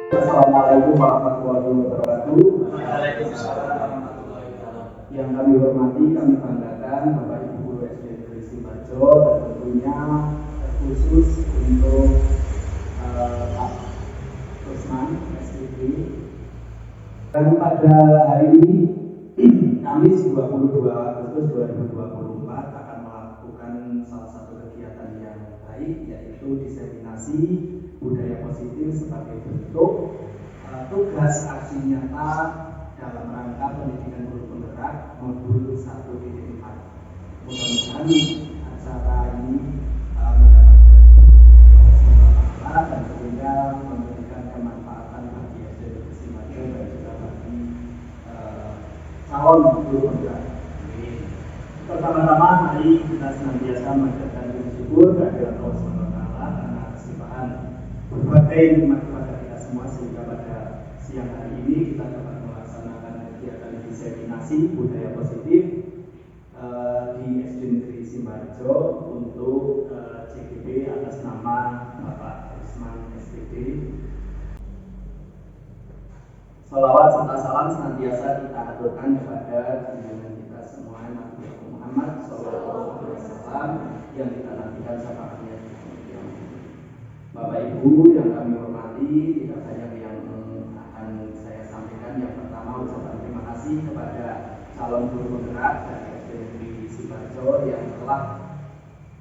Assalamualaikum warahmatullahi wabarakatuh. Yang kami hormati, kami banggakan Bapak Ibu Guru SD Negeri Sibarjo dan tentunya khusus untuk Pak Rusman STB. Dan pada hari ini Kamis 22 Agustus 2024 akan melakukan salah satu kegiatan yang baik, yaitu diseminasi budaya positif sebagai bentuk tugas aksi nyata dalam rangka pendidikan guru penggerak modul 1.4. Mudah-mudahan acara ini mendapatkan kebermanfaatan dan tentunya memberikan kemanfaatan bagi SD Negeri Sibarjo dan juga bagi calon guru penggerak. Pertama-tama mari kita senantiasa mengucapkan syukur kehadirat Allah SWT karena kesimpahan berbagai nikmat kepada kita semua, sehingga pada siang hari ini kita dapat melaksanakan kegiatan diseminasi budaya positif di SD Negeri Sibarjo untuk CGB atas nama Bapak Rusman STB. Salawat serta salam senantiasa kita aturkan kepada junjungan kita semua Nabi Muhammad SAW yang kita nantikan syafaatnya di kemudian. Bapak Ibu yang kami hormati, tidak banyak yang akan saya sampaikan. Yang pertama, ucapan terima kasih kepada calon guru penggerak dari SD Negeri Sibarjo yang telah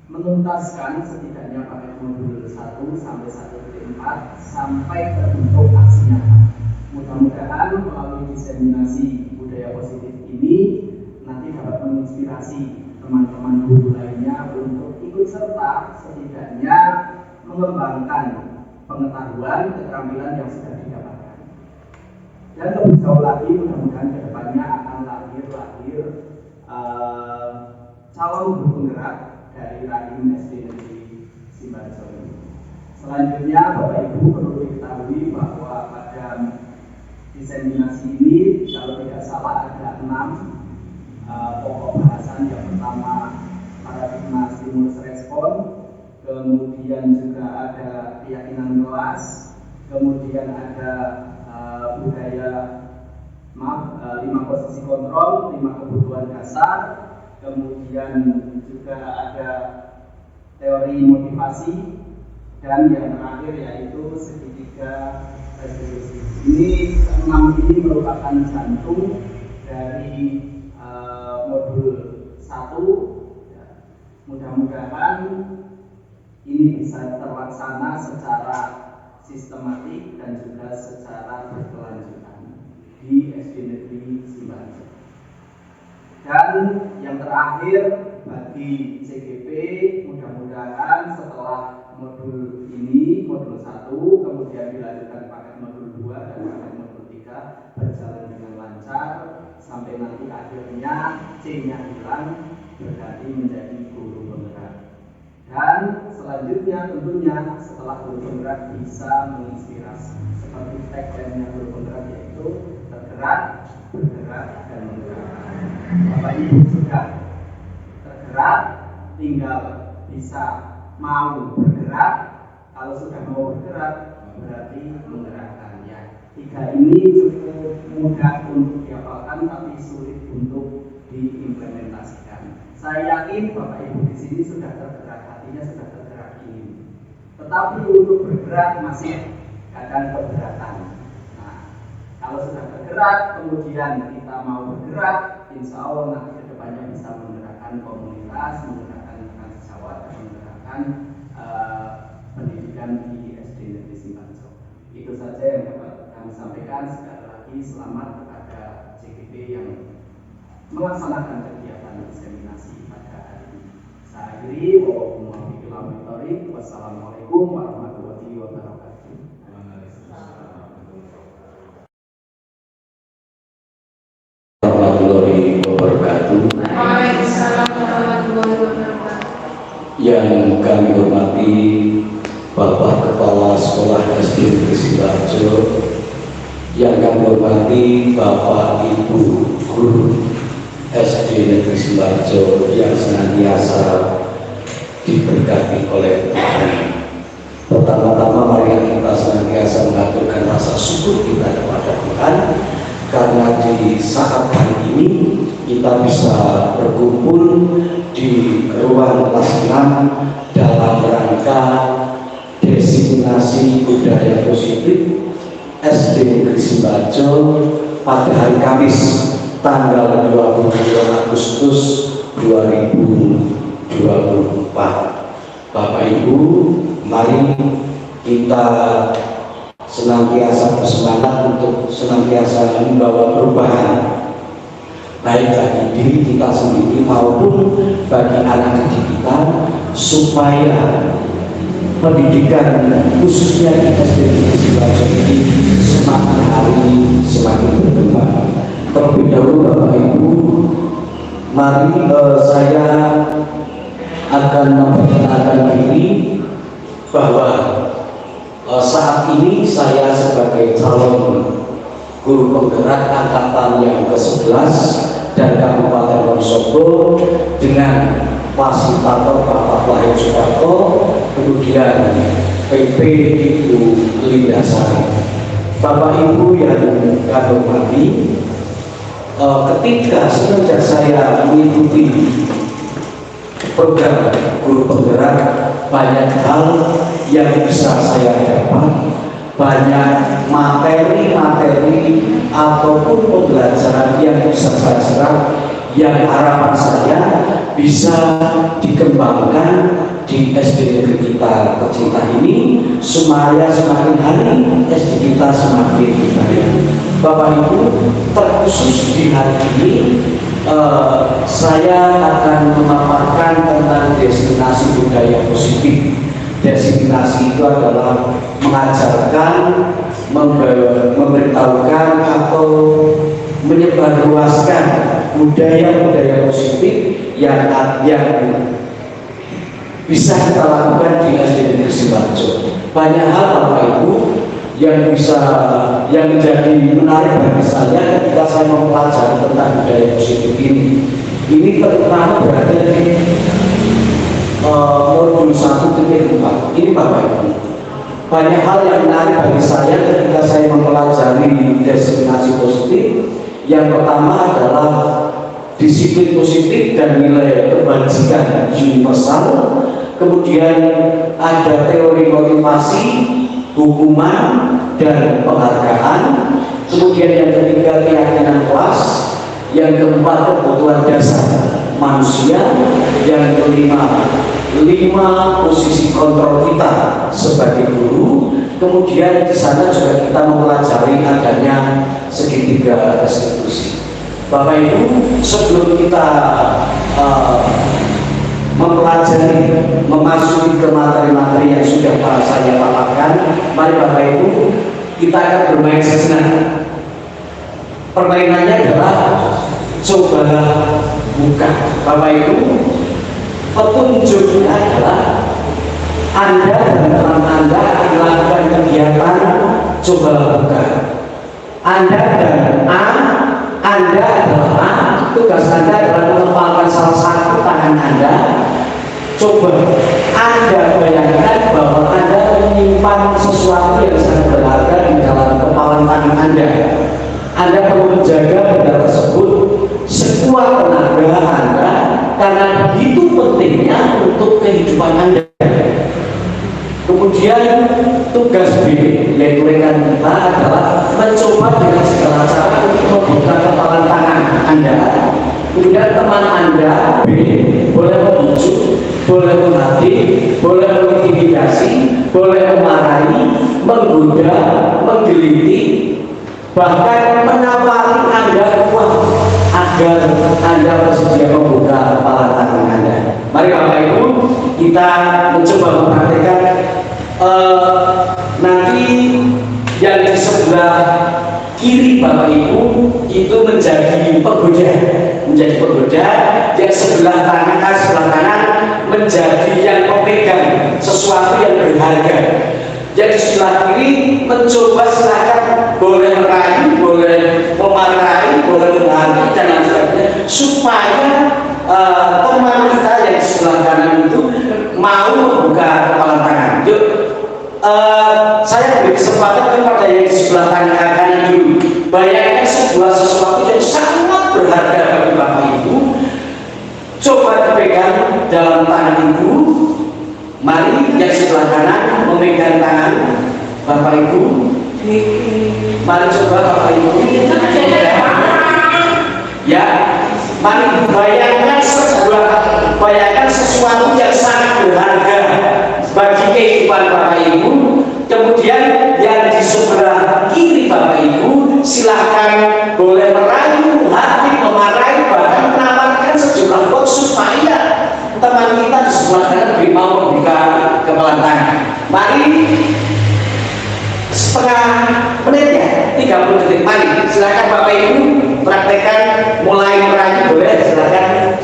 menuntaskan setidaknya paket modul 1 sampai 1.4 sampai terbentuk aksi nyata. Mudah-mudahan melalui diseminasi budaya positif ini nanti dapat menginspirasi teman-teman guru lainnya untuk ikut serta setidaknya mengembangkan pengetahuan, keterampilan yang sudah didapatkan. Dan lebih jauh lagi, mudah-mudahan kedepannya akan lahir calon guru penggerak dari Rahim SD Negeri Sibarjo. Selanjutnya, Bapak Ibu perlu diketahui bahwa pada diseminasi ini, kalau tidak salah ada 6 pokok bahasan. Yang pertama, paradigma stimulus respon, kemudian juga ada keyakinan kelas, kemudian ada budaya 5 posisi kontrol, 5 kebutuhan dasar, kemudian juga ada teori motivasi, dan yang terakhir yaitu segitiga resolusi. Ini 6 ini merupakan jantung dari modul 1. Ya, mudah-mudahan ini bisa terlaksana secara sistematik dan juga secara berkelanjutan di SD Negeri Sibarjo. Dan yang terakhir bagi CGP, mudah-mudahan setelah modul ini, modul 1, kemudian dilanjutkan paket modul 2 dan paket modul 3 berjalan dengan lancar sampai nanti akhirnya C-nya hilang, berganti menjadi guru penggerak. Dan selanjutnya tentunya setelah guru penggerak bisa menginspirasi, seperti tagline-nya guru penggerak yaitu tergerak, bergerak, dan menggerakkan. Bapak Ibu sudah tergerak, tinggal bisa mau bergerak. Kalau sudah mau bergerak berarti menggerakkan. Ya, 3 ini cukup mudah untuk dihafalkan tapi sulit untuk diimplementasikan. Saya yakin Bapak Ibu di sini sudah tergerak, hatinya sudah tergerak ini. Tetapi untuk bergerak masih kadang keberatan. Nah, kalau sudah tergerak kemudian kita mau bergerak, insya Allah nanti kedepannya bisa menggerakkan komunitas, menggerakkan mahasiswa, dan menggerakkan pendidikan di SD Negeri Sibarjo. Itu saja yang dapat kami sampaikan. Sekali lagi selamat kepada CGP yang melaksanakan kegiatan diseminasi pada hari ini. Saya akhiri, wassalamualaikum warahmatullahi wabarakatuh. Warahmatullahi wabarakatuh. Waalaikumsalam warahmatullahi wabarakatuh. Yang kami hormati Bapak Kepala Sekolah SD Negeri Sibarjo, yang kami hormati Bapak Ibu Guru SD Negeri Sibarjo yang senantiasa diberkati oleh Tuhan. Pertama-tama mari kita senantiasa mengaturkan rasa syukur kita kepada Tuhan karena di saat hari ini kita bisa berkumpul di ruang kelas 6 dalam rangka diseminasi budaya positif SD Negeri Simbajo pada hari Kamis tanggal 22 Agustus 2024. Bapak Ibu, mari kita senantiasa bersemangat untuk senantiasa membawa perubahan baik bagi diri kita sendiri maupun bagi anak didik kita, supaya pendidikan khususnya di SD Negeri Simbajo ini semakin hari semakin berkembang. Terlebih dahulu Bapak Ibu, mari saya akan memperkenalkan diri bahwa saat ini saya sebagai calon guru penggerak angkatan yang ke-11 dan Kabupaten Wonosobo dengan fasilitator Bapak Wahyu Suparto, kemudian PP Ibu Linda Sari. Bapak Ibu yang kami hormati, ketika semenjak saya mengikuti program guru penggerak, banyak hal yang bisa saya dapat, banyak materi-materi ataupun pembelajaran yang bisa saya serap, yang harapan saya bisa dikembangkan di SD negeri kita tercinta ini, supaya semakin hari SD kita semakin baik. Bapak Ibu, terkhusus di hari ini saya akan memaparkan tentang destinasi budaya positif. Destinasi itu adalah mengajarkan, memberitahukan atau menyebarluaskan budaya-budaya positif yang bisa kita lakukan di SD Negeri Simbajo. Banyak hal Bapak Ibu yang menjadi menarik bagi saya ketika saya mempelajari tentang budaya positif ini. Ini terutama berada di modul 1.4. Ini Bapak Ibu, banyak hal yang menarik bagi saya ketika saya mempelajari destinasi positif. Yang pertama adalah disiplin positif dan nilai kebajikan universal. Kemudian ada teori motivasi, hukuman, dan penghargaan. Kemudian yang ketiga keyakinan kelas. Yang keempat kebutuhan dasar manusia. Yang kelima 5 posisi kontrol kita sebagai guru. Kemudian di sana juga kita mempelajari adanya segitiga restitusi. Bapak Ibu, sebelum kita mempelajari, memasuki ke materi-materi yang sudah saya paparkan, mari Bapak Ibu kita akan bermain sejenak. Permainannya adalah coba buka. Bapak Ibu, petunjuknya adalah Anda dan teman Anda melakukan kegiatan coba buka. Anda dan Anda adalah A, tugas Anda adalah mengepalkan salah satu tangan Anda. Coba Anda bayangkan bahwa Anda menyimpan sesuatu yang sangat berharga di dalam kepalan tangan Anda. Anda perlu menjaga benda tersebut sekuat tenaga Anda, karena begitu pentingnya untuk kehidupan Anda. Kemudian tugas B, rekan kita adalah mencoba dengan segala cara untuk membuka kepalan tangan Anda. Kemudian teman Anda B boleh membujuk, boleh menghadir, boleh mengintimidasi, boleh memarahi, menggoda, menggeliti, bahkan menawari Anda kuat agar Anda bersedia membuka kepala tangan Anda. Mari Bapak Ibu kita mencoba mempraktikkan. Nanti yang di sebelah kiri Bapak Ibu itu menjadi penggoda, yang sebelah kanan menjadi yang pemegang sesuatu yang berharga. Jadi sebelah kiri mencoba, silakan boleh merayu, boleh memarahi, boleh menghakimi dan lain sebagainya, supaya teman kita yang sebelah kanan itu mau membuka kepala tangan. Yuk saya beri kesempatan kepada yang di sebelah kanan dulu. Bayangkan sebuah sesuatu yang sangat berharga bagi Bapak Ibu. Coba dipegang dalam tangan Ibu. Mari yang sebelah kanan memegang tangan Bapak Ibu. Mari coba Bapak Ibu. Ya, mari bayangkan sesuatu yang sangat berharga bagi kehidupan Bapak Ibu. Kemudian yang di sebelah kiri Bapak Ibu silahkan boleh merayu hati, memarahi, bahkan menawarkan sejumlah uang supaya teman kita di sebelah kanan lebih mau membuka kepala tangan. Mari setengah menit ya, 30 detik. Mari silahkan Bapak Ibu praktekkan, mulai merayu boleh, silahkan.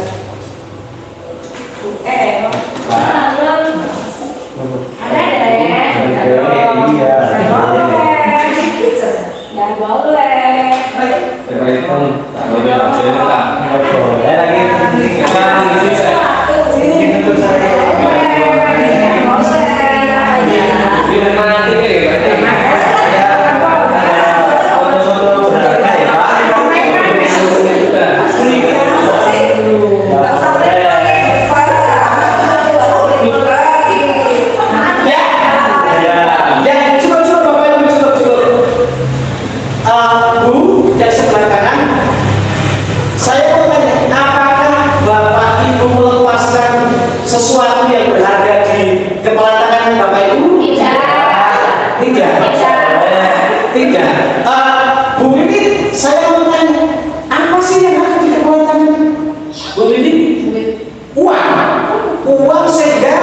Uang sehingga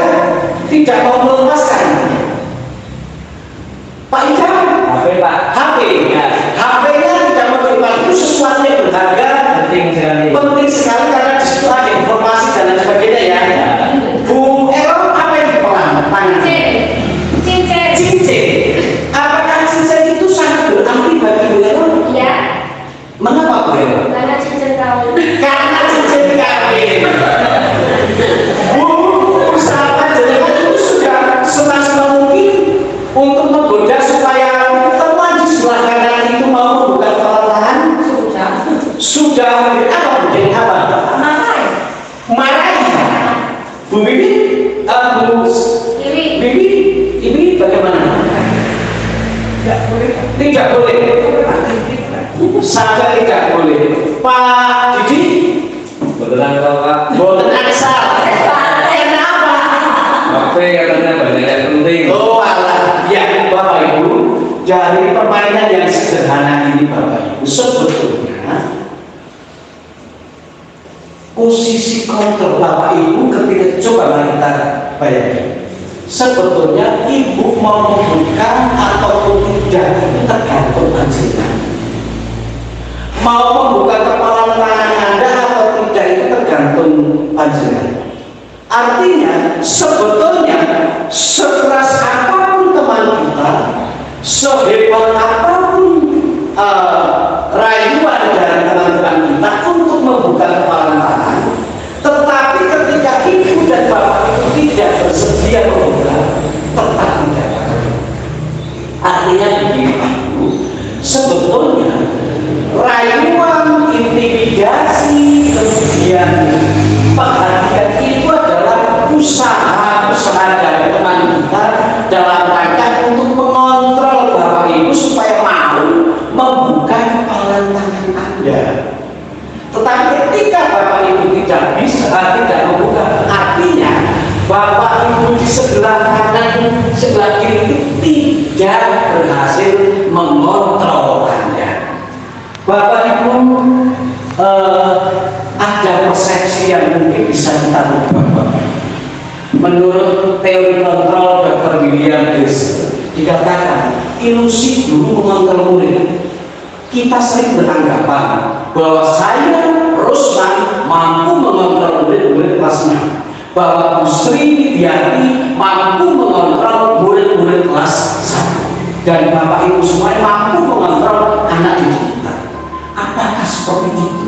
tidak mau melepaskan. Pak Ika, HP Pak, HP ya. HP-nya tidak mau dilepas, itu sesuatu yang berharga, penting sekali karena di situ ada informasi dan lain sebagainya ya. Bu Ero, apa yang dipegang tangan? Cincin. Apakah cincin itu sangat berarti bagi Bu Ero? Iya. Mengapa Bu Ero? Karena cincin kawin. Karena cincin kawin. Semaksimal mungkin untuk menggoda supaya teman di sebelah kanan itu mau membuka kepala tangan. Sudah apa menjadi apa? Marahi. Bu Bibi, Bu Bibi, ini bagaimana? Tidak boleh. Sangat tidak boleh. Pak Didi, Betulan kau Pak. boleh asal. Tapi katanya banyak yang penting. Oh alah, ya Bapak Ibu, dari permainan yang sederhana ini Bapak Ibu, sebetulnya posisi kontrol Bapak Ibu ketika coba kita bayangkan, sebetulnya Ibu mau membuka ataupun tidak itu tergantung panjenengan. Mau membuka kepala tangan Anda atau tidak itu tergantung panjenengan. Artinya sebetulnya sekeras apapun teman kita, sehebat apapun rayuan dari teman-teman kita untuk membuka kepala tangan, tetapi ketika ibu dan bapak itu tidak bersedia membuka, tetap tidak. Artinya begini Ibu, sebetulnya rayuan, intimidasi, kemudian perhatian itu adalah usaha dari teman kita dalam rangka untuk mengontrol Bapak Ibu supaya mau membuka kepala tangan Anda. Tetapi ketika Bapak Ibu tidak bisa, tidak membuka, artinya Bapak Ibu di sebelah kanan, sebelah kiri tidak berhasil mengontrol Anda. Bapak Ibu ada persepsi yang mungkin bisa kita ubah. Menurut teori kontrol Dr. William James dikatakan ilusi guru mengontrol murid. Kita sering beranggapan bahwa saya Ruslan mampu mengontrol murid-murid kelasnya, bahwa Bu Sri Widiati mampu mengontrol murid-murid kelas 1, dan Bapak Ibu semuanya mampu mengontrol anak didik kita. Apakah seperti itu?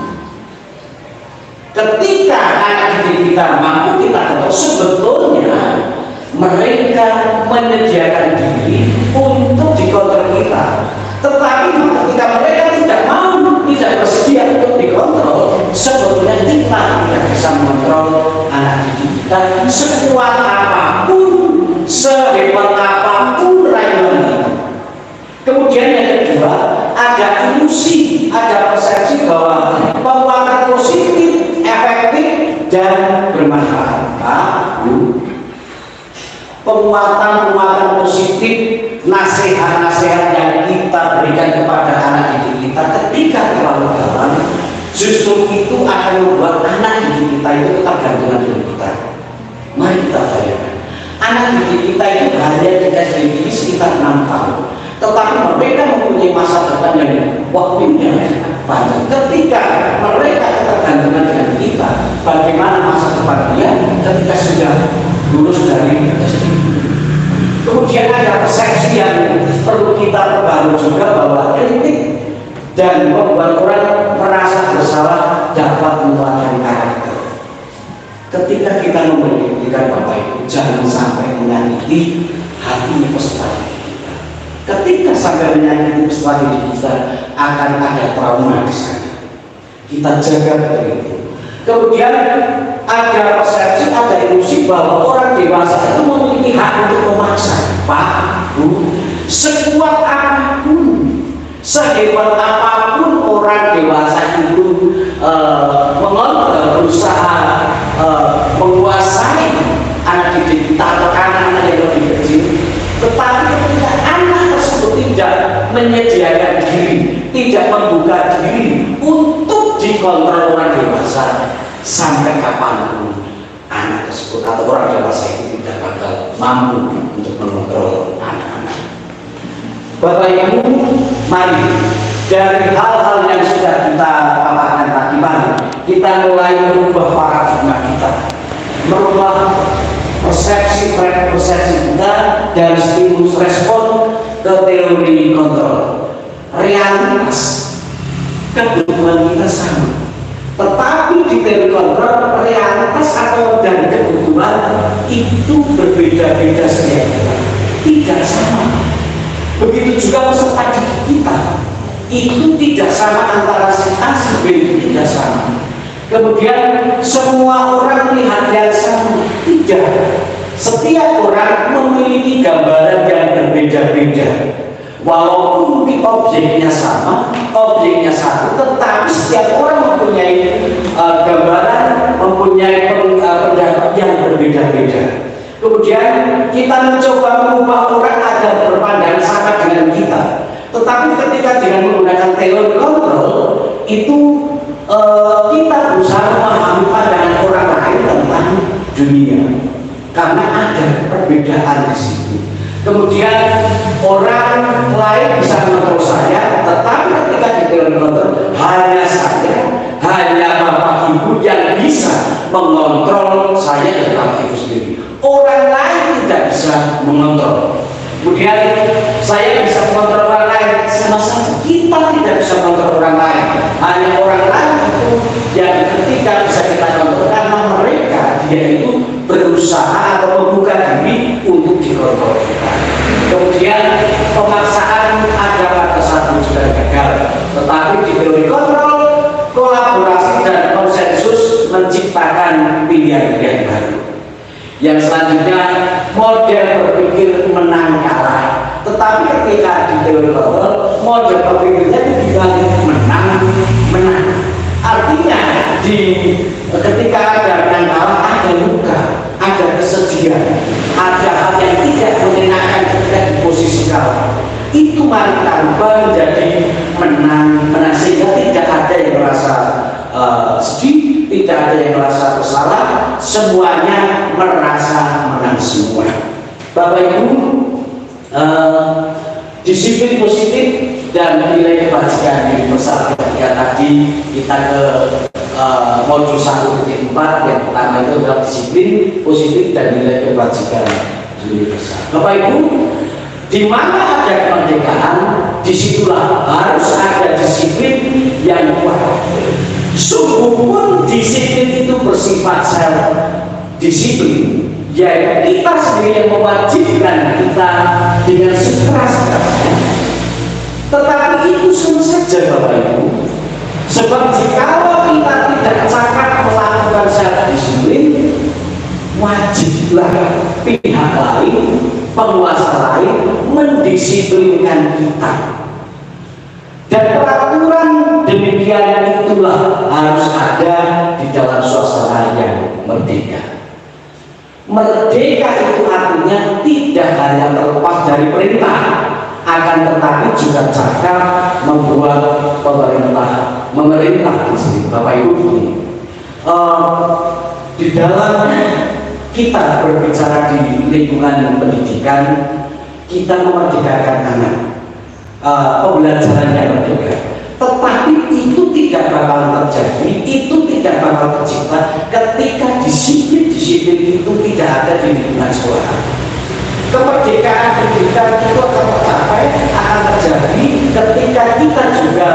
Ketika anak didik kita mampu kita tahu sebetulnya mereka menyediakan diri ada ilusi, ada persepsi bahwa penguatan positif, efektif, dan bermanfaat. Penguatan positif, nasihat-nasihat yang kita berikan kepada anak didik kita ketika terlalu dalam, justru itu akan membuat anak didik kita itu ketergantungan dengan kita. Mari kita bayangkan, anak didik kita itu hanya dikasih sekitar 6 tahun, tetapi mereka mempunyai masa depan yang waktunya panjang. Ketika mereka ketergantungan dengan kita, bagaimana masa depan dia ketika sudah lulus dari SD? Kemudian ada persepsi yang perlu kita perbarui juga, bahwa kritik dan membuat orang merasa bersalah dapat menularkan karakter. Ketika kita mempendidikan Bapak Ibu, jangan sampai menyakiti hati peserta didik kita. Ketika sampai menyakiti peserta didik kita, akan ada trauma di sana. Kita jaga betul itu. Kemudian ada persepsi, ada ilusi bahwa orang dewasa itu memiliki hak untuk memaksa. Pak, Bu, sekuat apapun, sehebat apapun orang dewasa itu berusaha menguasai anak didik kita atau anak-anak yang lebih kecil, tetapi ketika anak tersebut tidak menyediakan diri, tidak membuka diri untuk dikontrol orang dewasa, sampai kapanpun anak tersebut atau orang dewasa itu tidak bakal mampu untuk mengontrol anak-anak. Bapak Ibu, mari dari hal-hal yang sudah kita paparkan tadi, mari kita mulai merubah paradigma kita, merubah persepsi kita dari stimulus respon ke teori kontrol. Realitas kebutuhan kita sama, tetapi di teori kontrol realitas atau dan kebutuhan itu berbeda-beda setiap kita, tidak sama. Begitu juga peserta didik kita itu tidak sama, antara si A si B itu tidak sama. Kemudian semua orang melihat yang sama, tidak. Setiap orang memiliki gambaran yang berbeda-beda. Walaupun di objeknya sama, objeknya satu, tetapi setiap orang mempunyai gambaran, mempunyai pendapat yang berbeda-beda. Kemudian kita mencoba mengubah orang agar berpandangan sama dengan kita, tetapi ketika dengan menggunakan teori kontrol itu kita berusaha memahami pandangan orang lain tentang dunia, karena ada perbedaan di situ. Kemudian orang lain bisa mengontrol saya, tetapi ketika di teori kontrol hanya saya, hanya Bapak Ibu yang bisa mengontrol saya dan Bapak Ibu sendiri. Orang lain tidak bisa mengontrol. Kemudian saya bisa mengontrol orang lain, sama saja kita tidak bisa mengontrol orang lain. Hanya orang lain itu yang ketika bisa kita kontrol, karena mereka dia itu berusaha atau membuka diri untuk dikontrol kita. Kemudian pemaksaan ada pada satu sudah gagal, tetapi di teori kontrol kolaborasi dan konsensus menciptakan pilihan-pilihan baru. Yang selanjutnya model berpikir menang kalah, tetapi ketika di teori kontrol model berpikirnya itu dibalik menang. Artinya ketika ada menang kalah, ada luka, ada kesedihan, ada hal yang tidak mengenakan ketika di posisi kalah. Itu mari kita menjadi menang sehingga tidak ada yang merasa sedih, tidak ada yang merasa bersalah, semuanya merasa menang semua. Bapak Ibu, disiplin positif dan nilai kebahagiaan di persatuan ketika tadi kita ke modul 1.4, yang pertama itu adalah disiplin positif dan nilai kebahagiaan universal. Bapak Ibu, di mana ada kemerdekaan, disitulah harus ada disiplin yang kuat. Sungguh pun disiplin itu bersifat self disiplin, yaitu kita sendiri yang mewajibkan kita dengan sekeras-kerasnya. Tetapi itu sama saja Bapak Ibu, sebab jika kita tidak cakap melakukan self disiplin, wajiblah pihak lain, penguasa lain mendisiplinkan kita. Dan peraturan demikian itulah harus ada di dalam suasana yang merdeka. Merdeka itu artinya tidak hanya terlepas dari perintah, akan tetapi juga cara membuat memerintah di sini. Bapak Ibu, di dalam kita berbicara di lingkungan pendidikan, kita memerdekakan anak, pembelajaran yang merdeka. Tetapi itu tidak bakal terjadi, itu tidak bakal tercipta ketika disiplin-disiplin itu tidak ada di lingkungan sekolah. Kemerdekaan pendidikan itu akan tercapai, akan terjadi ketika kita juga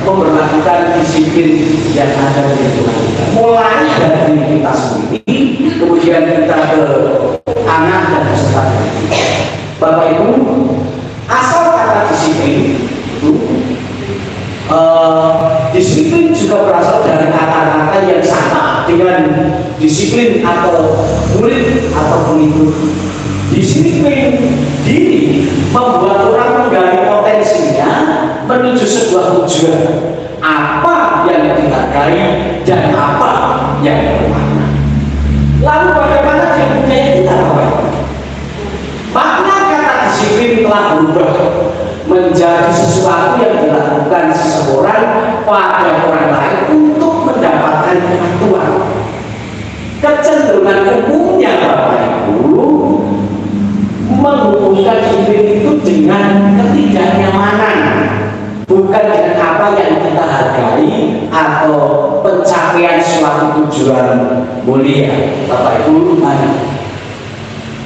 memperlakukan disiplin yang ada di lingkungan kita. Mulai dari diri kita sendiri, kemudian kita ke anak dan peserta didik. Bapak Ibu, asal kata disiplin itu, disiplin juga berasal dari kata-kata yang sama dengan disiplin atau murid atau pengikut. Disiplin diri membuat orang menggali potensinya menuju sebuah tujuan, apa yang dihargai dan apa yang bermakna. Lalu bagaimana dia mempunyai kita? Makna kata disiplin telah berubah menjadi sesuatu yang dilakukan seseorang pada orang lain untuk mendapatkan pengakuan. Kecenderungan umumnya Bapak Ibu menghubungkan disiplin itu dengan ketidaknyamanan, bukan dengan apa yang kita hargai atau pencapaian suatu tujuan mulia. Bapak Ibu,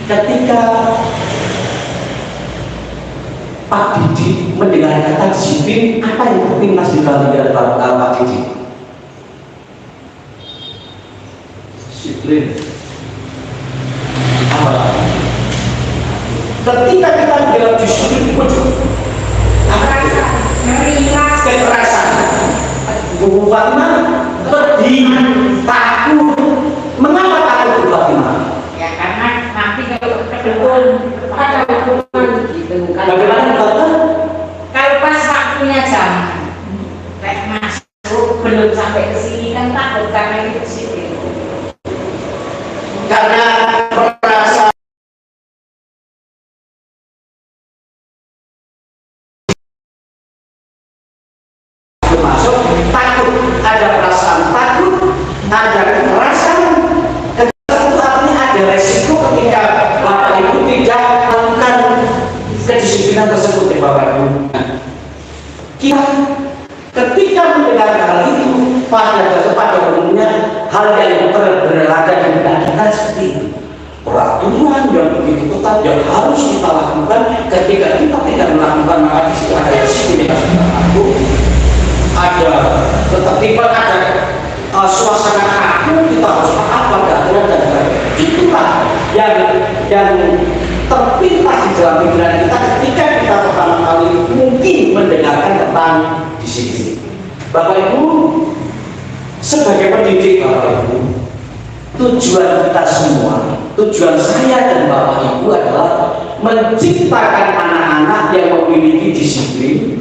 ketika Pak Didi mendengar kata disiplin, apa yang terlintas di dalam pikiran Pak Didi? Disiplin. Apa? Ketika kita mendengar disiplin, kekerasan, Bu Fatimah pedih, takut. Mengapa takut Bu Fatimah? Ya karena nanti kalau kedukun ada hukuman gitu. Bagaimana Bapak? Kalau pas waktunya jam masuk belum sampai ke sini kan takut karena itu sih. Karena merasa masuk, takut, ada perasaan takut, ada kekerasan. Kekerasan itu artinya ada resiko ketika Bapak Ibu tidak melakukan kedisiplinan tersebut ya Bapak Ibu. Kita ketika mendengar hal itu pada umumnya hal yang berada di benak kita seperti itu. Peraturan yang begitu ketat yang harus kita lakukan, ketika kita tidak melakukan maka di situ ada disiplin yang kita lakukan. Ada ketertiban, ada suasana kaku, kita harus taat pada aturan dan sebagainya. Itulah yang terpintas di dalam pikiran kita ketika kita pertama kali mungkin mendengarkan tentang disiplin. Bapak Ibu, sebagai pendidik Bapak Ibu, tujuan kita semua, tujuan saya dan Bapak Ibu adalah menciptakan anak-anak yang memiliki disiplin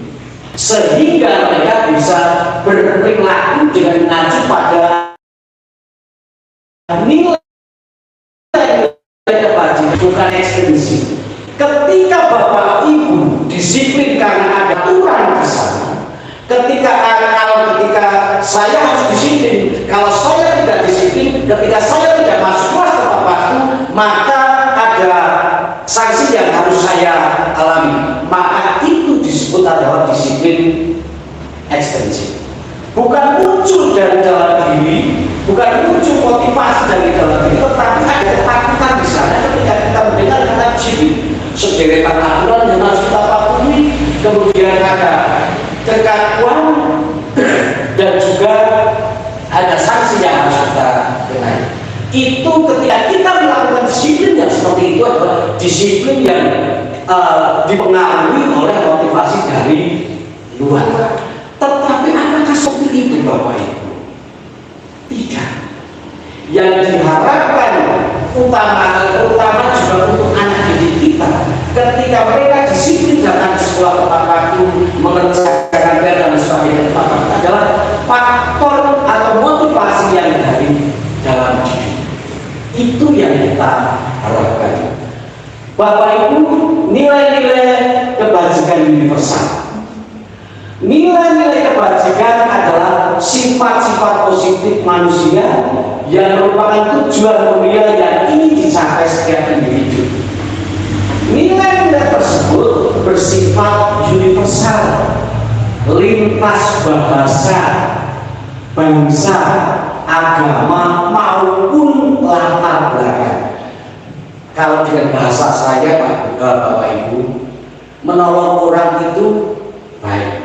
sehingga mereka bisa berperilaku dengan mengacu pada nilai kewajiban, bukan ekstremisme. Ketika Bapak Ibu disiplin karena ada aturan di sana, ketika saya harus disiplin, kalau saya tidak disiplin, ketika saya tidak masuk kelas tepat waktu, maka ada sanksi yang harus saya alami. Maka itu disebut adalah disiplin ekstensif. Bukan muncul dari dalam diri, bukan muncul motivasi dari dalam diri, tetapi ada ketakutan di sana ketika kita mendengar kata disiplin. Sederetan aturan yang harus kita patuhi, kemudian ada kekakuan dan juga ada sanksi yang harus kita kenai. Itu ketika kita melakukan disiplin yang seperti itu adalah disiplin yang dipengaruhi oleh motivasi dari luar. Tetapi apakah seperti itu Bapak Ibu? Tidak. Yang diharapkan utama juga untuk anak didik kita, ketika mereka disiplin datang ke sekolah tepat waktu, mengerjakan Nilai-nilai kebajikan adalah sifat-sifat positif manusia yang merupakan tujuan mulia yang ingin dicapai setiap individu. Nilai-nilai tersebut bersifat universal, lintas bahasa, bangsa, agama maupun latar belakang. Kalau dengan bahasa saya, Bapak Ibu, menolong orang itu baik.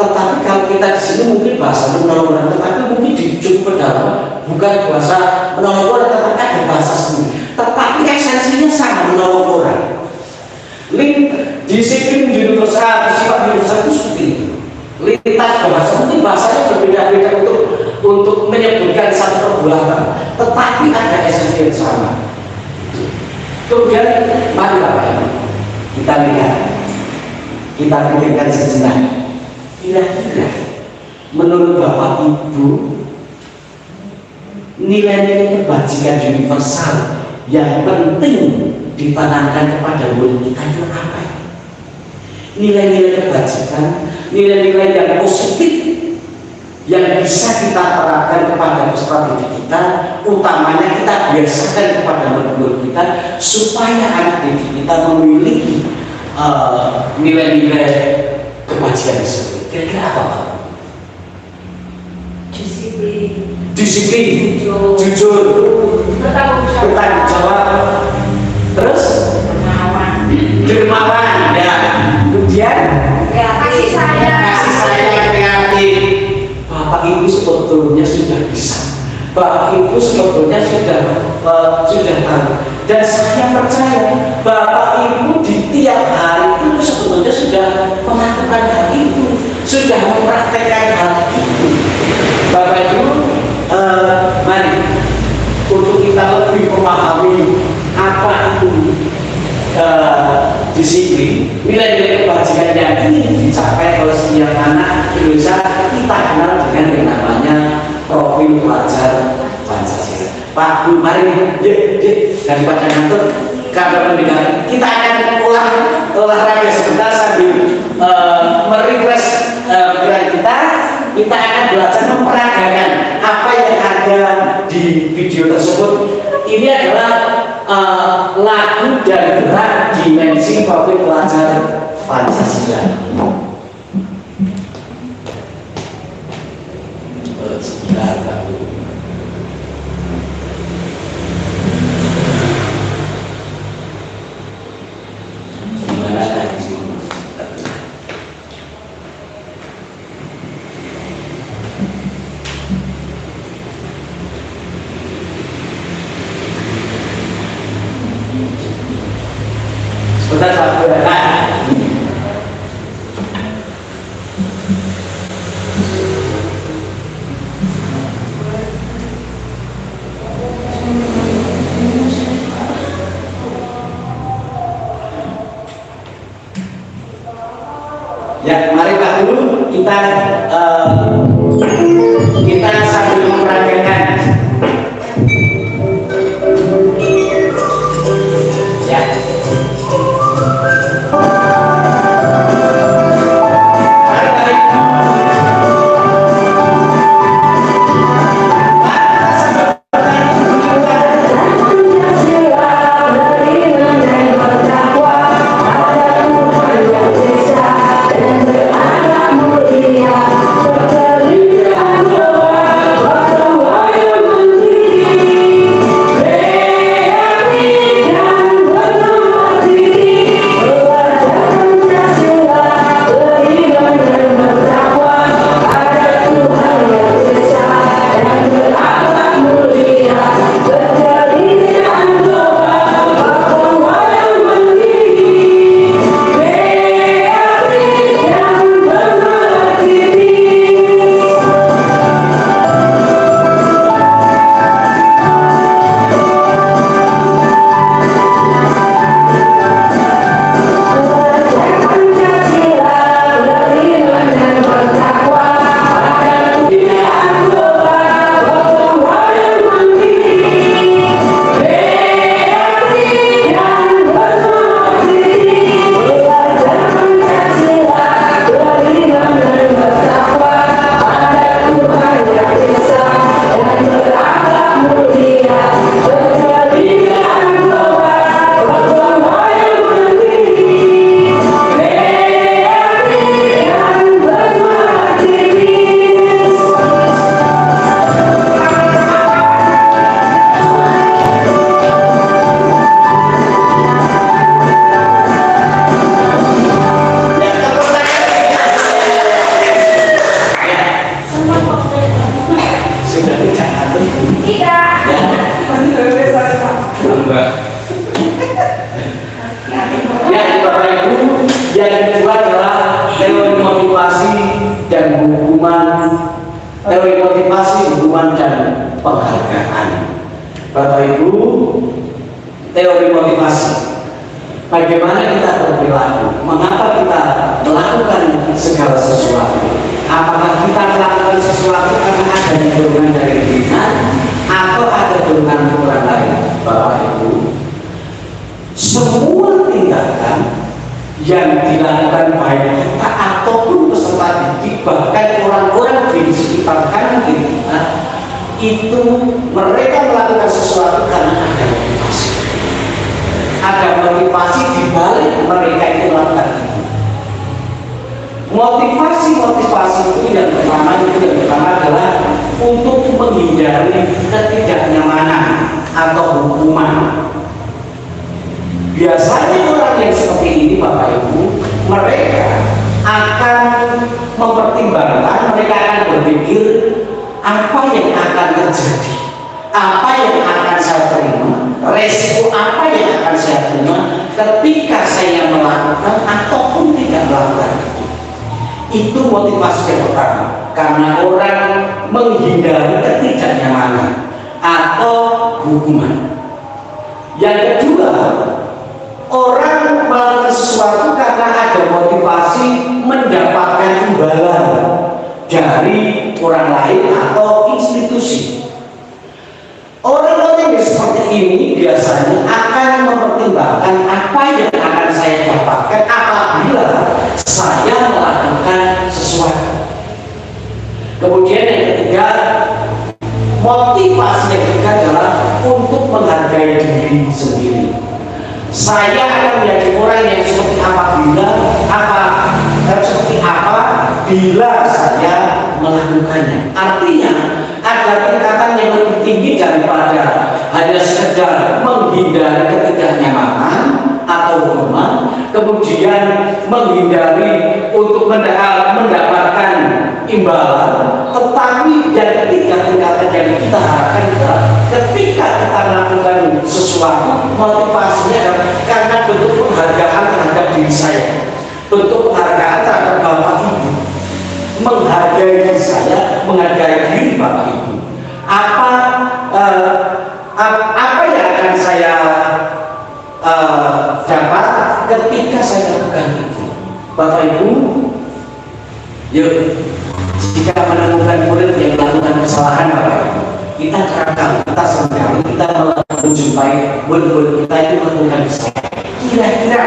Tetapi kalau kita di sini mungkin bahasa menolong orang, tetapi mungkin dicukup ke dalam bukan bahasa menolong orang, tetapi ada bahasa sendiri. Tetapi esensinya sama, menolong orang. Disiplin universal, sifat universal itu seperti itu. Lintas bahasa, mungkin bahasanya berbeda-beda untuk menyebutkan satu perbuatan, tetapi ada esensi yang sama. Kemudian, mari Bapak Ibu, kita lihat, kita pikirkan sejenak. Kira-kira menurut Bapak Ibu, nilai-nilai kebajikan universal yang penting ditanamkan kepada murid kita itu apa? Nilai-nilai kebajikan, nilai-nilai yang positif yang bisa kita terapkan kepada peserta didik kita, utamanya kita biasakan kepada murid kita supaya anak didik kita memiliki nilai-nilai kebajikan tersebut. Kira-kira apa Pak? Disiplin, jujur, bertanggung jawab, terus dermawan, ya. Kemudian kasih sayang kreatif. Bapak Ibu sebetulnya sudah bisa. Bapak Ibu sebetulnya sudah tahu. Dan saya percaya Bapak Ibu di tiap hari itu sebetulnya sudah melakukan hal itu, sudah mempraktekkan hal itu. Bapak Ibu, mari untuk kita lebih memahami apa itu disiplin, nilai-nilai kebajikan yang ingin dicapai oleh setiap anak Indonesia, kita kenal dengan yang namanya profil pelajar Pancasila. Pak Bu, mari daripada ngantuk karena pendidikan kita akan olahraga sebentar sambil merefresh pikiran kita akan belajar memperagakan apa yang ada di video tersebut. Ini adalah lagu dan gerak dimensi profil pelajar Pancasila. Sebentar saya berdoa. Ya, mari Pak Guru kita sambil memperagakan. Ya. Yeah. dan hukuman, teori motivasi, hukuman dan penghargaan. Bapak Ibu, teori motivasi. Bagaimana kita berperilaku? Mengapa kita melakukan segala sesuatu? Apakah kita melakukan sesuatu karena ada dorongan dari Tuhan atau ada dorongan orang lain? Bapak Ibu, semua tindakan yang dilakukan baik kita ataupun peserta didik, bahkan orang-orang di sekitar kita, itu mereka melakukan sesuatu karena ada motivasi. Ada motivasi di balik mereka itu melakukan itu. Motivasi itu yang pertama adalah untuk menghindari ketidaknyamanan atau hukuman. Biasanya orang yang seperti ini, Bapak Ibu, mereka akan mempertimbangkan, mereka akan berpikir apa yang akan terjadi, apa yang akan saya terima, resiko apa yang akan saya terima ketika saya melakukan ataupun tidak melakukan itu. Itu motivasi yang pertama, karena orang menghindari ketidaknyamanan atau hukuman. Yang kedua, orang melakukan sesuatu karena ada motivasi mendapatkan imbalan dari orang lain atau institusi. Orang-orang yang seperti ini biasanya akan mempertimbangkan apa yang akan saya dapatkan apabila saya melakukan sesuatu. Kemudian yang ketiga, motivasi yang ketiga adalah untuk menghargai diri sendiri. Saya akan menjadi orang yang seperti apa bila saya melakukannya. Artinya ada tingkatan yang lebih tinggi daripada hanya sekedar menghindari ketidaknyamanan atau hukuman, kemudian menghindari untuk mendapatkan imbalan, tetapi yang ketiga tingkatan yang kita harapkan adalah ketika kita melakukan sesuatu, motivasinya adalah karena bentuk penghargaan terhadap diri saya, bentuk penghargaan terhadap Bapak Ibu, menghargai diri saya, menghargai diri Bapak Ibu. Apa yang akan saya dapat ketika saya lakukan itu? Bapak Ibu, yuk, jika menemukan murid yang melakukan kesalahan, Bapak Ibu, kita kita seringkali kita menjumpai murid-murid kita itu melakukan kesalahan. Kira-kira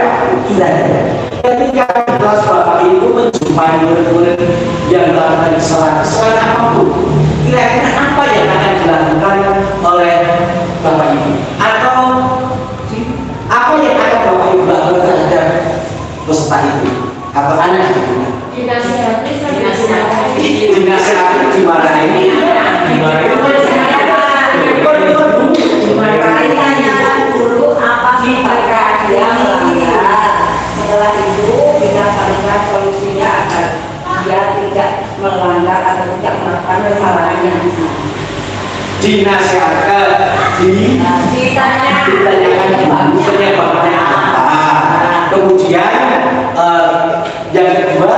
ketika kelas Bapak Ibu menjumpai murid-murid yang melakukan kesalahan apapun, kira-kira apa yang akan dilakukan oleh Bapak Ibu? Atau apa yang akan Bapak Ibu lakukan terhadap peserta itu? Atau anak itu? Dinasihati dimarahin. dulu apa sih mereka dia melanggar. Setelah itu kita carikan solusinya agar dia tidak melanggar atau tidak melakukan kesalahan yang Dinasihatkan, ditanyakan bagusnya bapaknya apa. Kemudian yang kedua,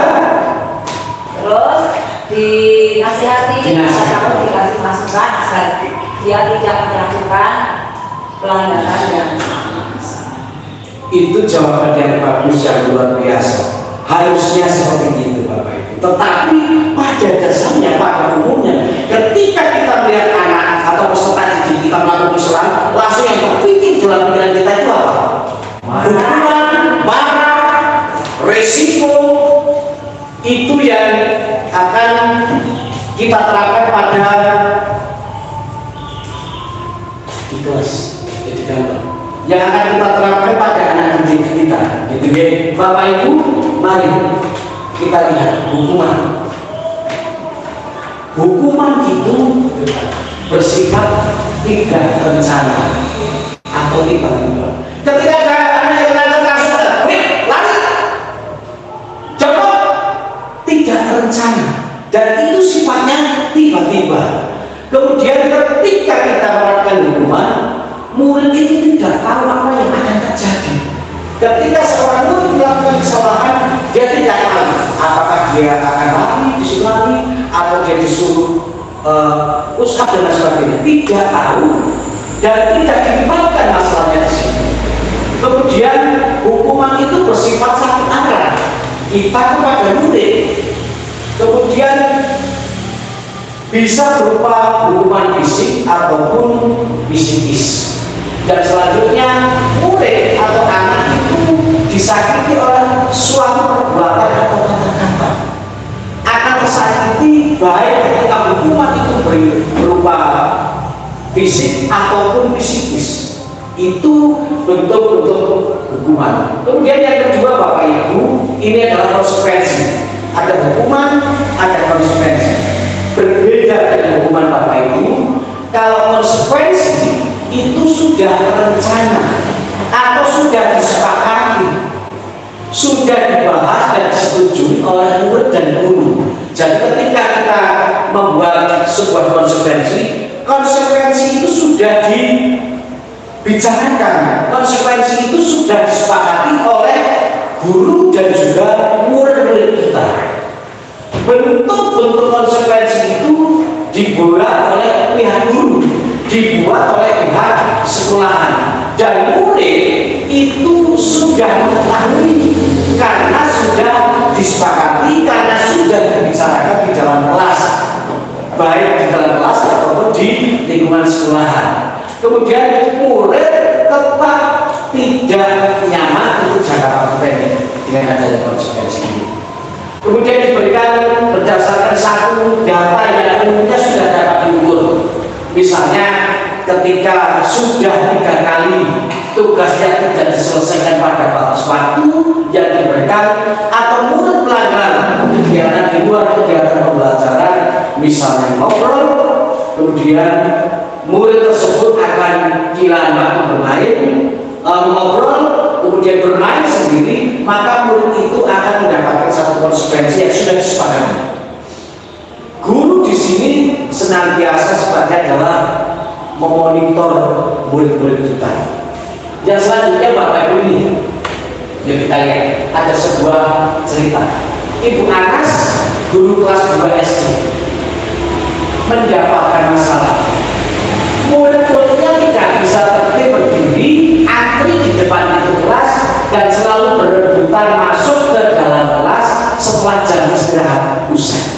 terus dinasihati atau dikasih masukan agar dia tidak melakukan pelanggaran yang itu jawaban yang bagus, yang luar biasa. Harusnya seperti itu, Bapak Ibu. Tetapi pada dasarnya, pada umumnya, ketika kita melihat anak atau peserta didik kita melakukan kesalahan, langsung yang terpikir dalam pikiran kita itu apa? Hukuman, marah, resiko. Itu yang akan kita terapkan pada di kelas, di kantor, yang akan kita terapkan pada anak didik kita. Gitu ya, Bapak Ibu, mari kita lihat hukuman. Hukuman itu bersifat tidak terencana atau tiba-tiba. Ketika ada anak yang melakukan kasus, lari, cepat, tidak terencana, dan itu sifatnya tiba-tiba. Kemudian ketika kita melakukan hukuman, murid itu tidak tahu apa yang akan terjadi. Ketika seorang murid melakukan kesalahan, dia tidak tahu apakah dia akan lari, disuruh lari, atau dia disuruh push up dan lain sebagainya. Tidak tahu dan tidak dilibatkan masalahnya di sini. Kemudian hukuman itu bersifat sangat arah kita kepada murid. Kemudian bisa berupa hukuman fisik ataupun psikis. Dan selanjutnya murid atau anak itu disakiti oleh suatu perbuatan atau kata-kata. Akan tersakiti baik ketika hukuman itu berupa fisik ataupun psikis. Itu bentuk-bentuk hukuman. Kemudian yang kedua Bapak Ibu, ini adalah konsekuensi. Ada hukuman, ada konsekuensi. Berbeda dengan hukuman Bapak Ibu. Kalau konsekuensi itu sudah terencana atau sudah disepakati, sudah dibahas dan disetujui oleh murid dan guru. Jadi ketika kita membuat sebuah konsekuensi itu sudah dibicarakan, konsekuensi itu sudah disepakati oleh guru dan juga murid-murid kita. Bentuk-bentuk konsekuensi itu dibuat oleh pihak guru, dibuat oleh pihak sekolahan, dan murid itu sudah mengetahui karena sudah disepakati, karena sudah dibicarakan di dalam kelas, baik di dalam kelas ataupun di lingkungan sekolahan. Kemudian murid tetap tidak nyaman untuk jangka waktu pendek dengan adanya konsekuensi ini. Kemudian diberikan berdasarkan satu data yang umumnya sudah dapat diukur. Misalnya ketika sudah 3 kali tugasnya tidak diselesaikan pada batas waktu yang diberikan, atau murid melanggar kegiatan di luar kegiatan pembelajaran, misalnya ngobrol, kemudian murid tersebut akan kehilangan waktu bermain, ngobrol, kemudian bermain sendiri, maka murid itu akan mendapatkan satu konsekuensi yang sudah disepakati. Guru di sini senantiasa sebenarnya adalah memonitor murid-murid kita. Yang selanjutnya Bapak Ibu ini, yang kita lihat ada sebuah cerita. Ibu Anas, guru kelas 2 SD, mendapatkan masalah. Murid-muridnya tidak bisa tertib berdiri, antri di depan pintu kelas dan selalu berebutan masuk ke dalam kelas setelah jam istirahat usai.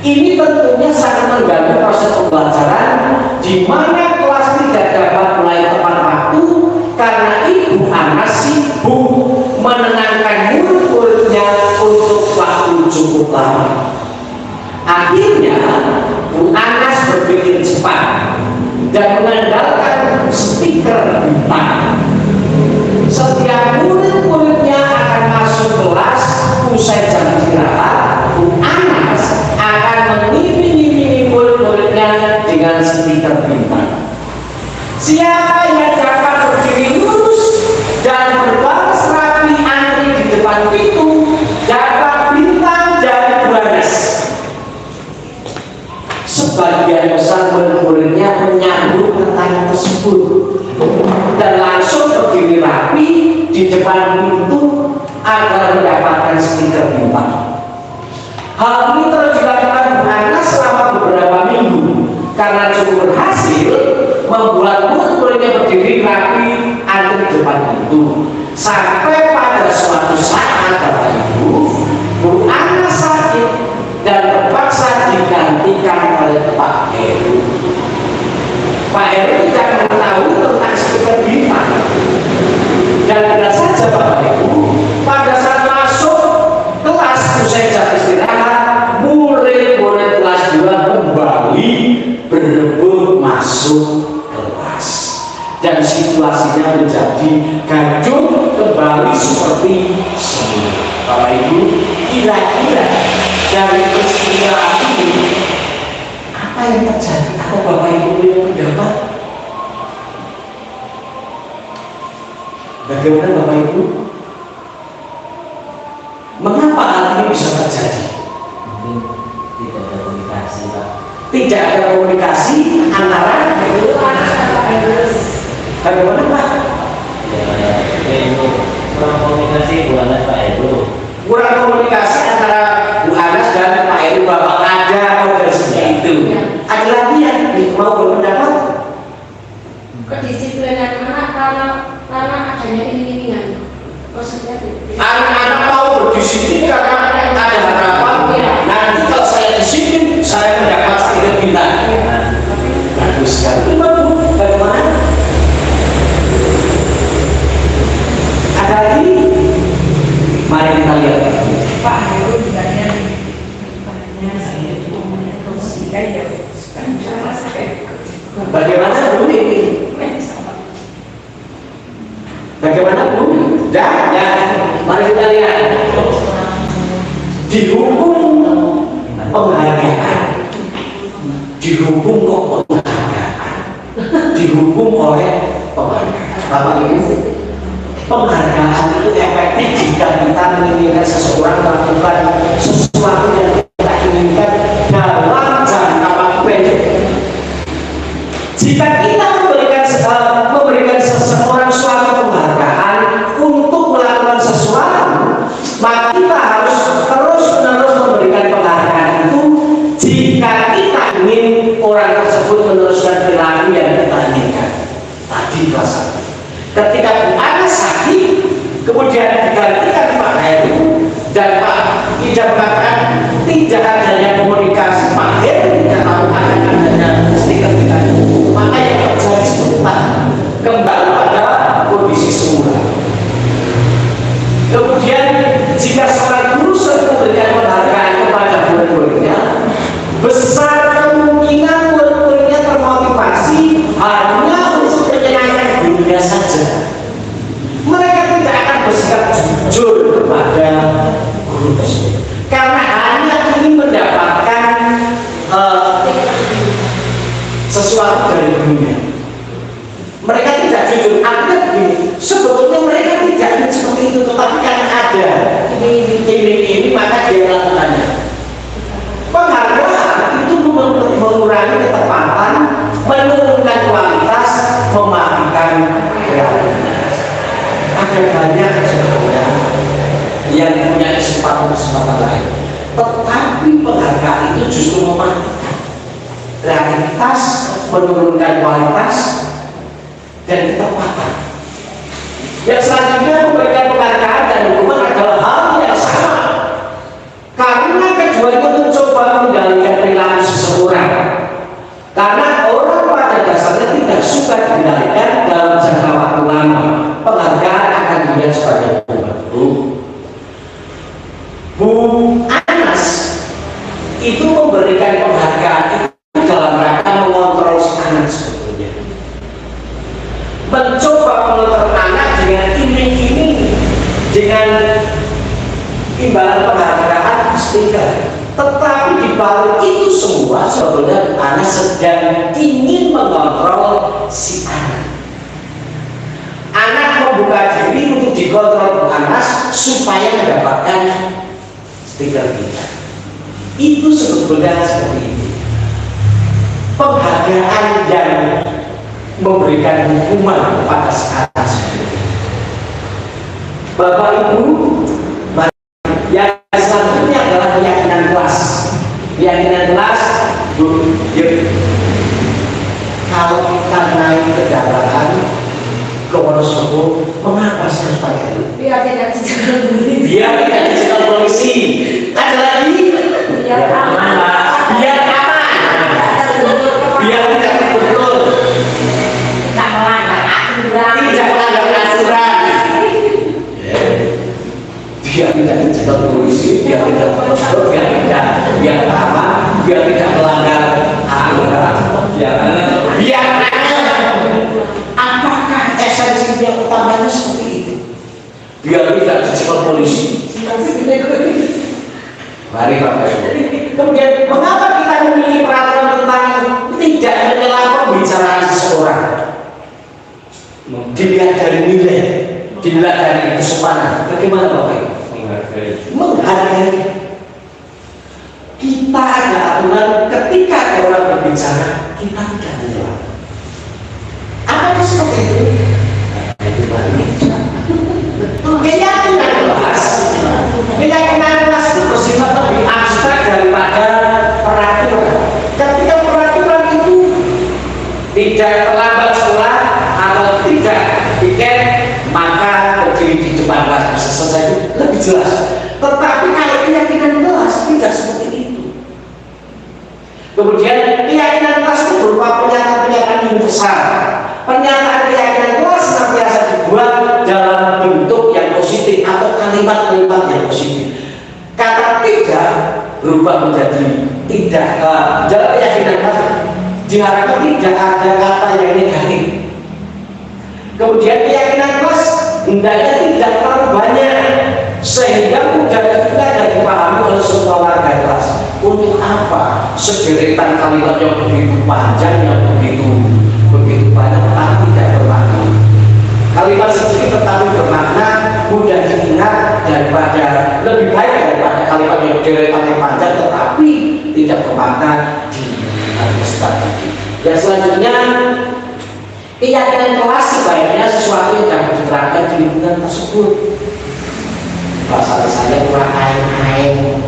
Ini tentunya sangat mengganggu proses pembelajaran, di mana kelas tidak dapat mulai tepat waktu karena Ibu Anas sibuk menenangkan murid-muridnya untuk waktu cukup lama. Akhirnya Bu Anas berpikir cepat dan mengandalkan stiker bintang. Setiap murid-muridnya akan masuk kelas usai jam istirahat, Bu Anas akan mengiring-iringi murid-muridnya dengan stiker bintang. Siapa yang dapat berdiri lurus dan berbaris rapi antri di depan pintu dapat bintang dari Bu Anas. Sebagian besar murid-muridnya menyambut pertanyaan tersebut dan langsung berdiri rapi di depan pintu agar mendapatkan stiker bintang. Hal ini terus dilakukan Bu Anas selama beberapa minggu karena cukup berhasil membuat murid-muridnya berdiri rapi antri di depan pintu. Sampai pada suatu saat Bapak Ibu, Bu Anas sakit dan terpaksa digantikan oleh Pak Heru. Pak Heru tidak mengetahui tentang stiker bintang. Dan benar saja Bapak Ibu, pada saat masuk kelas usai jam istirahat, murid-murid kelas 2 kembali berebut masuk kelas. Dan situasinya menjadi gaduh kembali seperti semula. Bapak Ibu, kira-kira dari peristiwa ini apa yang terjadi? Apa Bapak Ibu punya pendapat? Bagaimana Bapak Ibu? Mengapa hal ini bisa terjadi? Mungkin tidak ada komunikasi, Pak. Tidak ada komunikasi antara bagaimana Pak? Ya, untuk kurang komunikasi Bu Anas Pak Heru. kurang komunikasi antara Bu Anas dan Pak Heru bahwa ada model seperti itu. Ada lagi yang mau berpendapat? Kedisiplinan anak karena adanya iming-imingan. Maksudnya Anak-anak mau berdisiplin karena ada harapan. Nanti kalau saya disiplin, saya mendapat sertifikat bintang. Bagus sekali. Bagaimana? Ada lagi? Mari kita lihat. Pak Heru juga dia saya itu mempromosikan ya kan cara saya Bagaimana Bu ini? Bagaimana Bu? Ya, mari kita lihat. Dihukum penghargaan, dihukum kok penghargaan, dihukum oleh penghargaan. Bapak Ibu, penghargaan itu efektif jika kita menginginkan seseorang melakukan sesuatu yang kita inginkan dalam jangka waktu pendek. Jika kita memberikan seseorang suatu penghargaan untuk melakukan sesuatu, maka kita harus terus-menerus memberikan penghargaan itu jika kita ingin orang tersebut meneruskan perilaku yang kita inginkan. Tadi kelas 1. Ketika Bu Anas sakit, kemudian digantikan Pak Heru dan Pak Ida mengatakan tidak adanya komunikasi, Pak Heru tidak tahu adanya stiker kita, maka yang terjadi sebentar kembali pada kondisi semula. Kemudian jika seorang guru sudah memberikan penghargaan kepada murid-muridnya, besar kemungkinan murid-muridnya termotivasi hanya untuk menyenangkan gurunya saja. Mereka tidak akan bersikap jujur kepada guru tersebut karena hanya ingin mendapatkan sesuatu dari gurunya. Mereka tidak jujur. Artinya begini, sebetulnya mereka tidak ingin seperti itu, tetapi karena ada ini maka dia lakukannya. Penghargaan itu mengurangi ketepatan, menurunkan kualitas, mematikan kreativitas. Ada banyak sebetulnya yang punya kesempatan lain, tetapi penghargaan itu justru mematikan kreativitas, menurunkan kualitas dan ketepatan. Yang selanjutnya memberikan penghargaan dan hukuman adalah hal yang sama, karena keduanya mencoba mengendalikan perilaku seseorang. Karena orang pada dasarnya tidak suka dikendalikan dalam jangka waktu lama, penghargaan akan dilihat sebagai Bu Anas itu memberikan penghargaan itu dalam rangka mengontrol anak sebetulnya. Mencoba mengontrol anak dengan iming-iming, dengan imbalan penghargaan stiker. Tetapi di balik itu semua sebetulnya anak sedang ingin mengontrol si anak. Anak membuka diri untuk dikontrol Bu Anas supaya mendapatkan stiker kita. Itu sebetulnya seperti itu. Penghargaan yang memberikan hukuman kepada sekarang seperti itu. Bapak Ibu, yang selanjutnya adalah keyakinan kelas. Keyakinan kelas, kalau kita naik kendaraan ke Wonosobo, mengapa harus pakai itu? biar tidak dijaga. Biar tidak dicegat polisi. Ada lagi? Biar aman. Biar aman. Biar tidak betul. tidak melanggar aturan. Tidak melanggar aturan. Biar tidak dicegat polisi, biar tidak betul, biar aman, biar tidak melanggar aturan. Biar apakah esensi yang utamanya seperti itu? Biar tidak dicegat polisi. Mari Bapak Ibu. Kemudian mengapa kita memiliki peraturan tentang tidak menyela pembicaraan seseorang? Dilihat dari nilai, dilihat dari kesopanan. Bagaimana Bapak Ibu? Menghargai. Kita ada aturan ketika ada orang berbicara, kita tidak menyela. Apakah seperti itu? Itu banyak. Keyakinan kelas. tidak terlambat sekolah atau tidak tiket, maka berdiri di depan kelas bisa selesai, itu lebih jelas. Tetapi kalau keyakinan kelas tidak seperti itu. Kemudian keyakinan kelas itu berupa pernyataan-pernyataan yang besar. Pernyataan keyakinan kelas senantiasa dibuat dalam bentuk yang positif atau kalimat-kalimat yang positif. Kata tidak berubah menjadi tidak. Dalam keyakinan kelas diharapkan tidak ada kata yang negatif. Kemudian keyakinan kelas hendaknya tidak terlalu banyak sehingga mudah juga dan dipahami oleh semua warga kelas. Untuk apa sederetan kalimat yang begitu panjang, yang begitu banyak tetapi tidak bermakna? Kalimat sedikit tetapi bermakna, mudah diingat daripada, lebih baik daripada kalimat yang deretannya panjang tetapi tidak bermakna di strategi. Yang selanjutnya, keyakinan kelas sebaiknya sesuatu yang dapat diterapkan di lingkungan tersebut. Bahasa saya kurang aing-aing.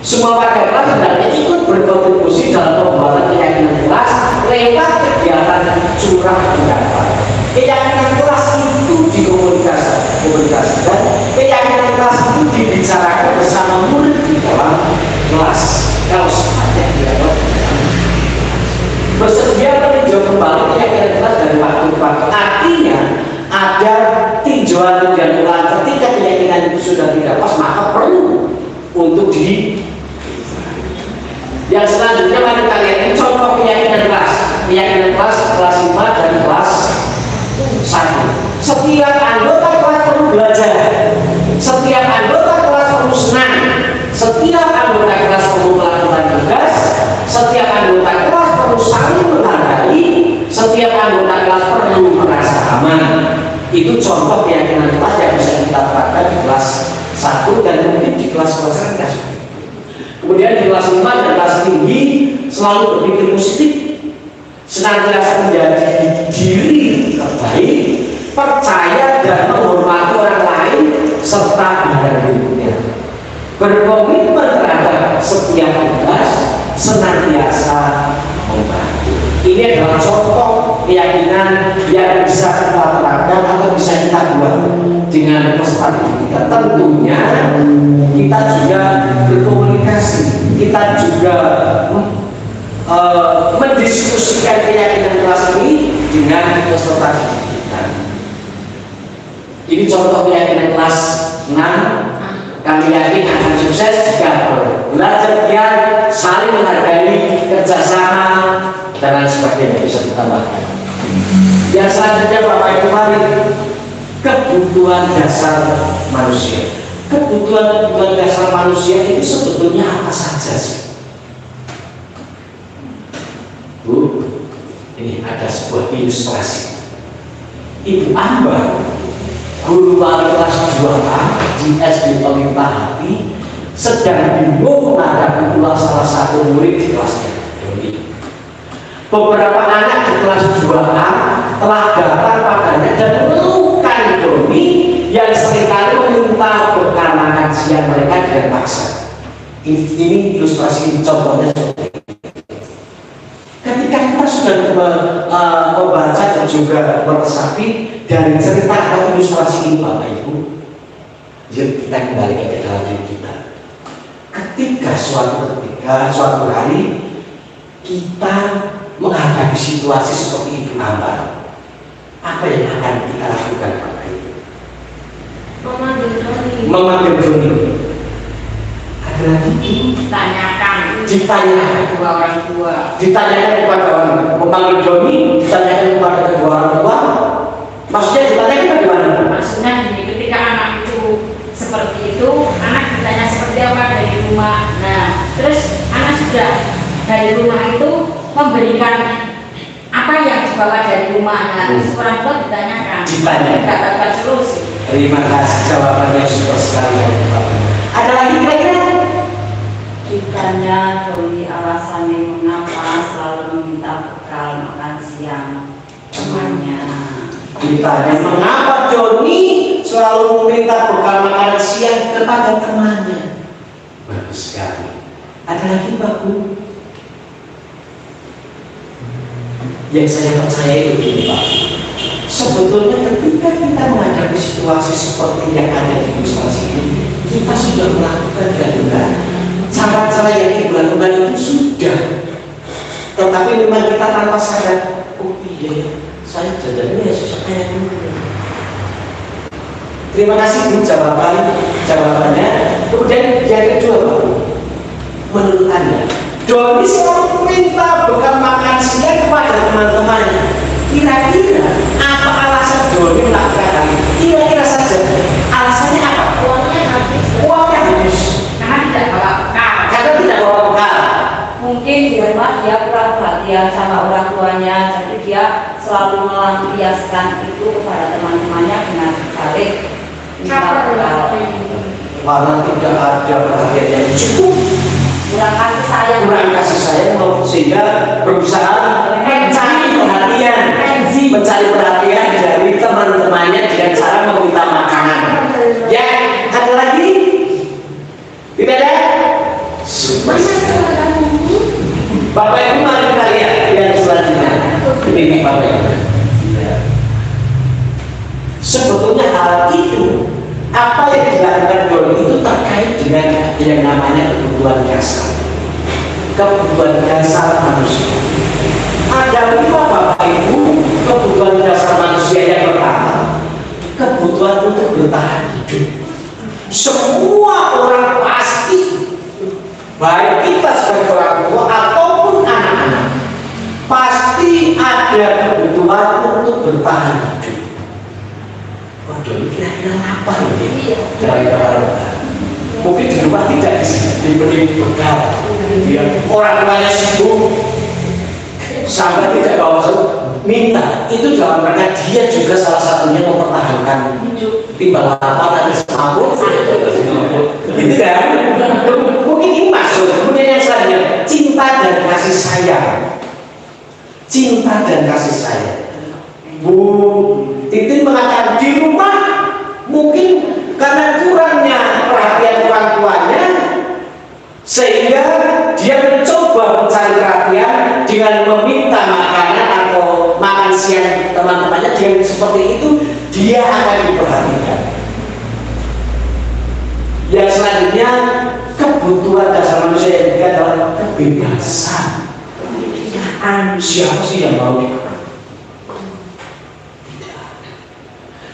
Semua warga kelas hendaknya ikut berkontribusi dalam pembuatan keyakinan kelas lewat kegiatan curah pendapat. Keyakinan kelas itu dikomunikasikan, keyakinan kelas itu dibicarakan bersama murid di dalam kelas. Kalau semuanya tidak bersedia meninjau kembali keyakinan kelas dari waktu ke waktu. Artinya ada tinjauan ulang ketika keyakinan itu sudah tidak pas, maka perlu untuk yang selanjutnya mari kita lihat ini contoh keyakinan kelas. Keyakinan kelas 5 dan kelas 1. Setiap anggota kelas perlu belajar. Setiap anggota kelas perlu senang. Setiap anggota kelas perlu melakukan tugas. Setiap anggota kelas perlu saling menghargai. Setiap anggota kelas perlu merasa aman. Itu contoh keyakinan kelas yang bisa kita terapkan di kelas 1 dan mungkin di kelas-kelas rendah. Kemudian di kelas 5 dan kelas tinggi selalu berpikir positif, senantiasa menjadi diri terbaik, percaya dan menghormati orang lain serta barang hidupnya, berkomitmen terhadap setiap tugas, senantiasa membantu. Ini adalah contoh keyakinan yang bisa kita terapkan atau bisa kita buat dengan peserta kita. Tentunya kita juga berkomunikasi, kita juga mendiskusikan keyakinan kelas ini dengan peserta kita. Ini contoh keyakinan kelas 6. Kami yakin akan sukses jika belajar giat, saling menghargai, kerjasama, dan lain sebagainya bisa ditambahkan. Yang selanjutnya Bapak Ibu, mari kebutuhan dasar manusia. Kebutuhan dasar manusia itu sebetulnya apa saja sih? Bu, ini ada sebuah ilustrasi. Ibu Amba, guru wali kelas 2A di SD Pemerintah Hati, sedang bingung menghadapi pula salah satu murid di kelasnya. Beberapa anak di kelas 2A telah datang padanya dan mengeluhkan Doni yang seringkali meminta bekal makan siang mereka dengan paksa. Ini ilustrasi contohnya. Ketika kita sudah membaca dan juga meresapi dari cerita atau ilustrasi ini Bapak Ibu, yuk kita kembali ke dalam diri kita. Ketika suatu hari kita menghadapi situasi seperti itu, apa yang akan kita lakukan Bapak Ibu? Memanggil Doni. Ada lagi ditanyakan kedua orang tua. Ditanyakan kepada orang tua. Memanggil Doni, ditanyakan kepada kedua orang tua. Maksudnya ditanyakan bagaimana? Maksudnya ketika anak itu seperti itu, anak ditanya seperti apa dari rumah. Nah, terus anak sudah dari rumah itu memberikan apa yang dibawa dari rumah. Nah, terus orang tua ditanyakan. Dikatakan solusi. Terima kasih, jawabannya super sekali. Ada lagi kira-kira? Ditanya Doni alasannya mengapa selalu meminta bekal makan siang temannya. Ditanya mengapa Doni selalu meminta bekal makan siang kepada temannya. Bagus sekali. Ada lagi Pak Bu? Yang saya percaya itu begini Pak, sebetulnya ketika kita menghadapi situasi seperti yang ada di ilustrasi ini, kita sudah melakukan gabungan. Cara-cara yang dilakukan itu sudah, tetapi memang kita tanpa sadar, oh iya, saya jadinya ya susah kayak dulu. Terima kasih Bu jawabannya. Kemudian yang kedua Pak, menurut Anda, Doni selalu minta bekal makan siang kepada teman-temannya. Kira-kira apa alasan Doni melakukan hal ini? Kira-kira saja alasannya apa? Uangnya habis. Uangnya habis Karena tidak bawa bekal. karena tidak bawa bekal. Mungkin di rumah dia kurang perhatian sama orang tuanya, jadi dia selalu melampiaskan itu kepada teman-temannya dengan balik minta bekal. Karena tidak ada perhatian yang cukup, Kurang kasih sayang. kurang kasih sayang, sehingga berusaha mencari perhatian dari teman-temannya dengan cara meminta makanan. Ya, ada lagi? Tidak ada? Bapak Ibu mari kita lihat yang selanjutnya. Ini Bapak Ibu. Sebetulnya hal itu, apa yang dilakukan Doni itu terkait dengan yang namanya kebutuhan dasar. Kebutuhan dasar manusia. Ada 5 Bapak Ibu kebutuhan dasar manusia. Yang pertama, kebutuhan untuk bertahan hidup. Semua orang pasti, baik kita sebagai orang tua ataupun anak-anak, pasti ada kebutuhan untuk bertahan hidup. Waduh, kira-kira apa ini? Dari mungkin di rumah tidak diberi bekal. Orang tuanya sibuk sampai tidak bawa minta. Itu dalam rangka dia juga salah satunya mempertahankan timbal apa nanti semabuk. Gitu kan? Mungkin ini maksud. Kemudian yang selanjutnya, cinta dan kasih sayang. Cinta dan kasih sayang. Bu Titin mengatakan di rumah mungkin karena kurangnya perhatian orang tuanya, sehingga dia mencoba mencari perhatian dengan meminta makanan atau makan siang teman-temannya. Dia seperti itu, dia akan diperhatikan. Yang selanjutnya, kebutuhan dasar manusia yang ketiga adalah kebebasan. Siapa sih yang mau diperhatikan?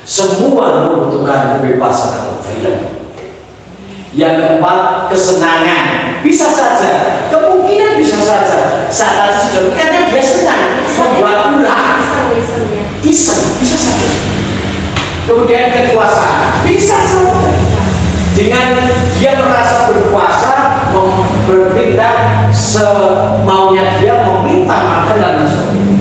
Semua membutuhkan kebebasan atau freedom. Yang keempat, kesenangan. Bisa saja, kemungkinan bisa saja saat itu sudah karena dia senang membuat ulah. Bisa saja. Kemudian kekuasaan, bisa saja. Dengan dia merasa berkuasa, bertindak semaunya dia, meminta makan dan sebagainya.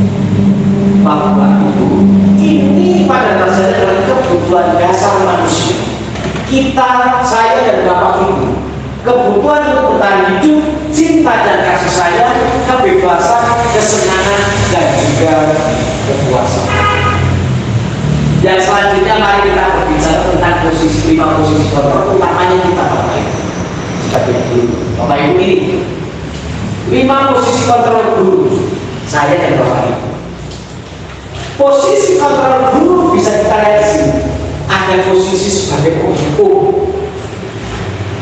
Bapak Ibu, ini pada dasarnya adalah kebutuhan dasar manusia. Kita, saya dan Bapak Ibu, kebutuhan untuk bertahan hidup, cinta dan kasih sayang, kebebasan, kesenangan dan juga kepuasan. Yang selanjutnya mari kita berbicara tentang posisi 5 posisi kontrol, utamanya kita Bapak Ibu. Bapak Ibu ini 5 posisi kontrol guru, saya dan Bapak Ibu. Posisi kontrol guru bisa kita lihat di sini. Ada posisi sebagai penghukum.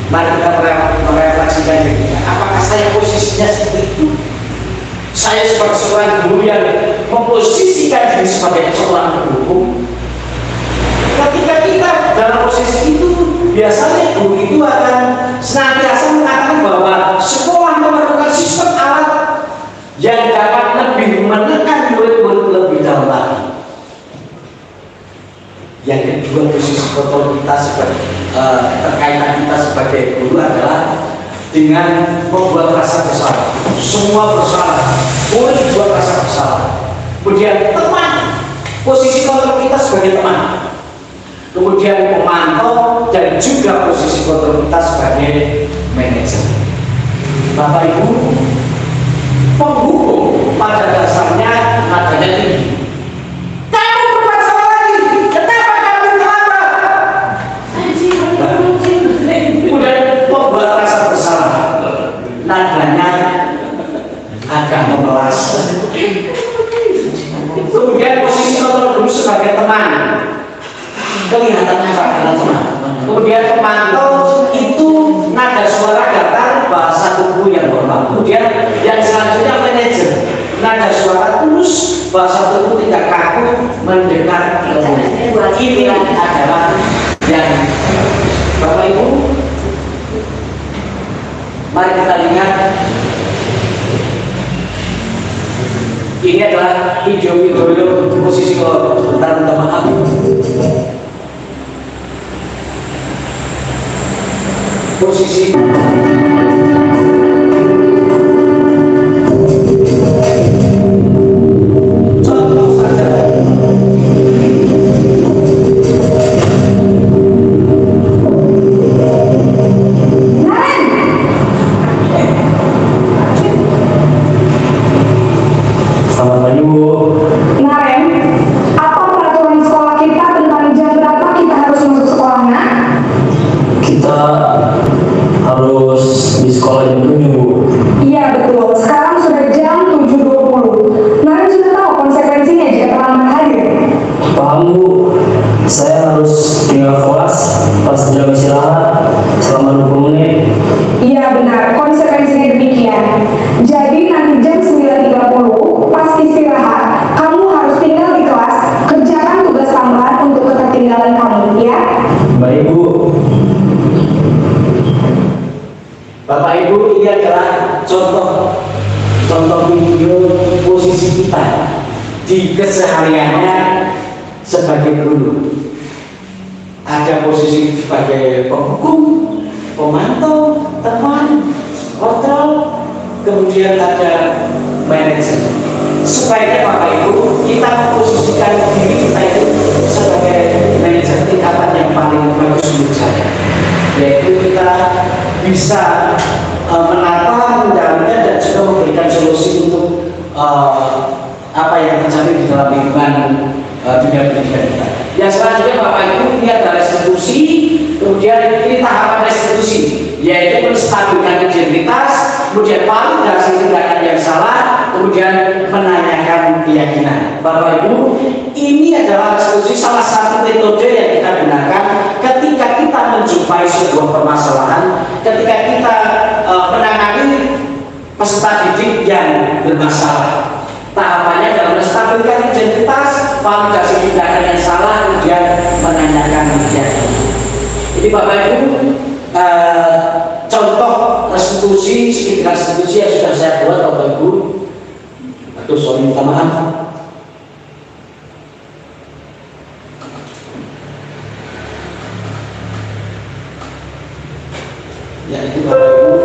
Mari kita merefleksikan diri kita. Apakah saya posisinya seperti itu? Saya sebagai seorang guru yang memposisikan diri sebagai seorang penghukum. Ketika kita dalam posisi itu, biasanya guru itu akan senantiasa mengatakan bahwa sekolah memerlukan sistem alat yang dapat lebih menekan murid-murid lebih dalam lagi. Yang kedua, posisi kontrol kita sebagai terkaitan kita sebagai guru adalah dengan membuat rasa bersalah. Semua bersalah, murid buat rasa bersalah. Kemudian teman, posisi kontrol kita sebagai teman. Kemudian pemantau dan juga posisi kontrol kita sebagai manajer. Bapak Ibu, penghukum pada dasarnya nadanya tinggi. Kamu berbuat salah lagi, kenapa kamu terlambat? Kemudian membuat rasa bersalah, nadanya agak memelas. Kemudian posisi kontrol dulu sebagai teman, kelihatannya adalah teman. Kemudian pemantau itu nada suara datar, bahasa tubuh yang normal. Kemudian yang selanjutnya manajer, nada suara tulus, bahasa tubuh tidak kaku, mendekat ilmu. Ini adalah yang Bapak Ibu, mari kita lihat. Ini adalah video posisi bentar, minta maaf. Posisi contoh saja. Selamat pagi Bu. Naren, apa peraturan sekolah kita tentang jam berapa kita harus masuk sekolahnya? Kita harus di sekolah jam 7 Bu. Iya betul, sekarang sudah jam 7.20. Naren sudah tahu konsekuensinya jika terlambat hadir. Paham Bu, saya harus tinggal kelas pas jam istirahat selama 20 menit. Iya benar, konsekuensinya demikian. Jadi nanti jam 9.30 pas istirahat, kamu harus tinggal di kelas, kerjakan tugas tambahan untuk ketertinggalan kamu, ya? Baik Bu. Bapak Ibu, ini adalah contoh video posisi kita di kesehariannya sebagai guru. Ada posisi sebagai penghukum, pemantau, teman, kontrol, kemudian ada manajer. Sebaiknya Bapak Ibu kita memposisikan diri kita itu sebagai manajer tingkatan yang paling bagus menurut saya, yaitu kita bisa menata, menjalankan dan juga memberikan solusi untuk apa yang terjadi di dalam lingkungan dunia pendidikan kita. Yang selanjutnya Bapak Ibu, ini adalah restitusi. Kemudian ini tahapan restitusi, yaitu menstabilkan identitas, kemudian validasi tindakan yang salah, kemudian menanyakan keyakinan. Bapak Ibu, ini adalah restitusi salah satu metode yang kita gunakan ketika kita menjumpai sebuah permasalahan, ketika kita menangani peserta didik yang bermasalah. Tahapannya adalah menstabilkan identitas, validasi tindakan yang salah, kemudian menanyakan keyakinan. Jadi Bapak Ibu, contoh restitusi, sedikit restitusi yang sudah saya buat Bapak Ibu. Aduh, sorry, minta maaf. Ya itu Bapak Ibu.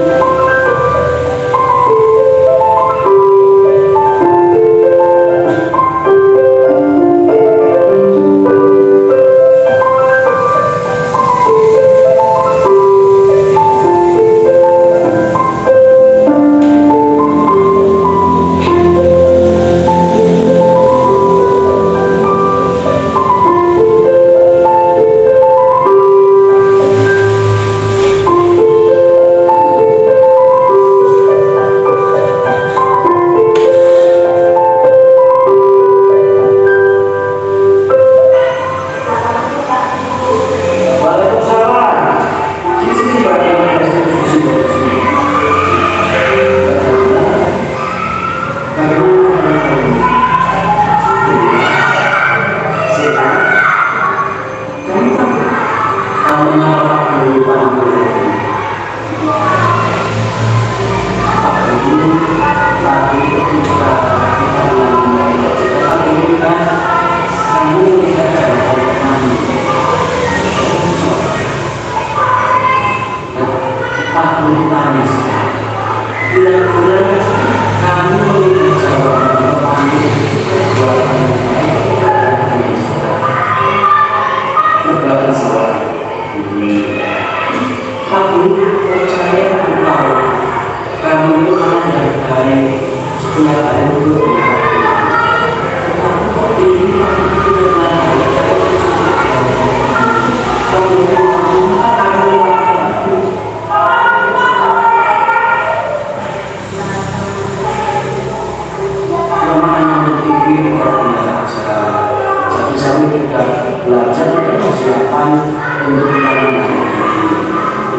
Tuhan untuk kita menangani.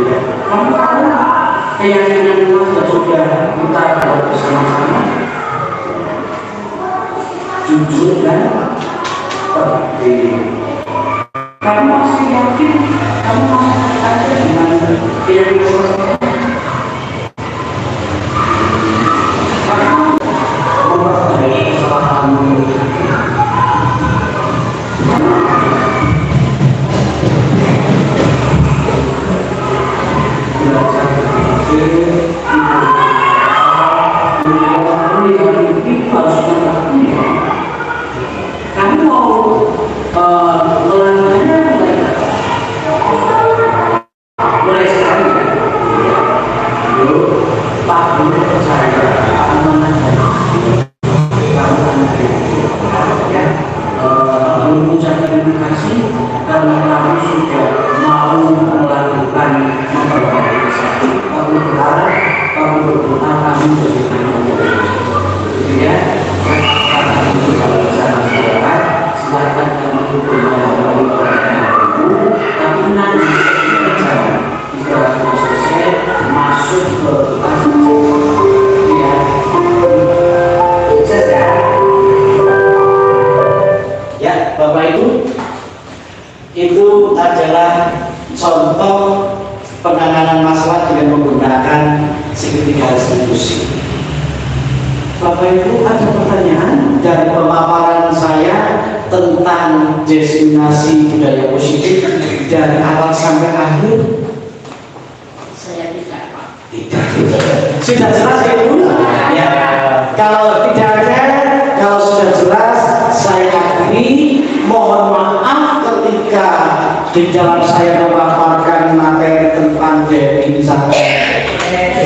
Ya. Kamu ada keyakinan yang sudah kita bawa bersama-sama, jujur dan berdiri. Kamu masih yakin? Kamu masih ada dengan keyakinan? Kamu mau melanggarnya mulai sekarang? Yuk, Pak Guru percaya amanah kamu anak ya. Mengucap terima kasih karena kamu sudah mau melakukan memperbaiki satu. Kamu berharap, kamu berdoa, kamu berikan gitu ya. Kalau bersama-sama silakan kamu melalui perjalanan, tapi nanti jika sudah selesai masuk ke ya Bapak Ibu, itu adalah contoh penanganan masalah dengan menggunakan segitiga restitusi. Bapak Ibu, ada pertanyaan dari pemaparan saya tentang destinasi budaya positif dari awal sampai akhir? Saya tidak, Pak. Tidak. Sudah jelas ya Ibu? Ya. Kalau tidak ada, kalau sudah jelas, saya akhiri. Mohon maaf ketika di dalam saya memaparkan materi tentang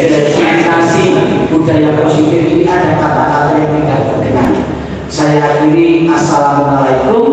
destinasi budaya positif ini ada kata-kata yang tidak berkenan. Saya akhiri. Assalamualaikum